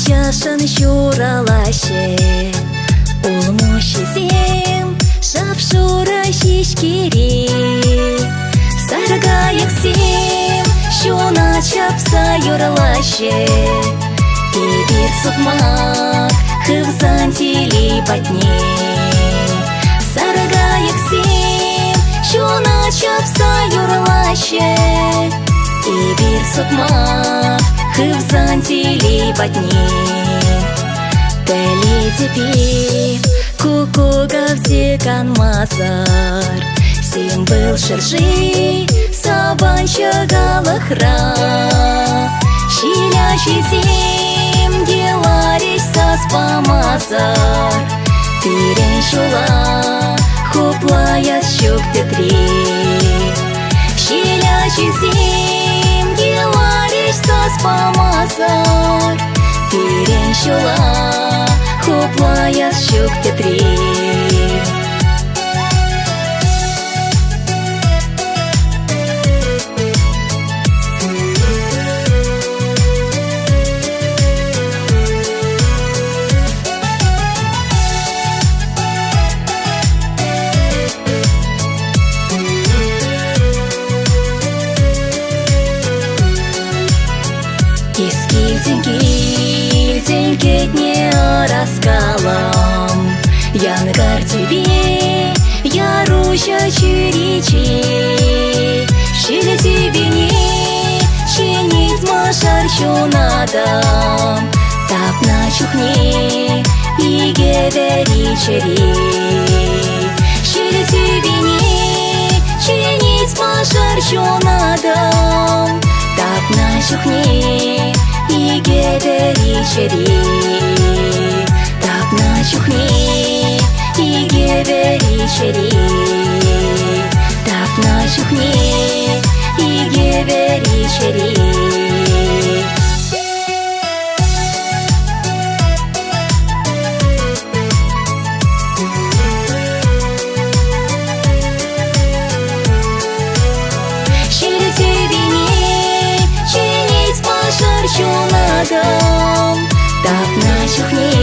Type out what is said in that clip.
яшын шуралаще, улмушизем шапшура шишкири. Саргаяк сем шуна чапса юралаще, и бир сукмак хывзан тили батне. Саргаяк сем шуна чапса юралаще, и бир сукмак хывзан тили батне. Тели теперь кукуга вдекан мазар, сем был шержи сабан шагалахра. Щилящий зим деларись саспамазар, тырен шула хуплая щук тетри. Щилящий зим деларись саспамазар, тырен шула хуплая щук тетри. Деньги раскалом, янгар тебе, я руща чуричи. Щели тебе не чинить машар надо, так на чухне и гевери чери. Щели тебе не чинить машар надо, так на чухне и гевери чери. Так на чухне и гевери чери. Так на чухне и гевери чери. Щели тебе не чинить машар надо, так на чухне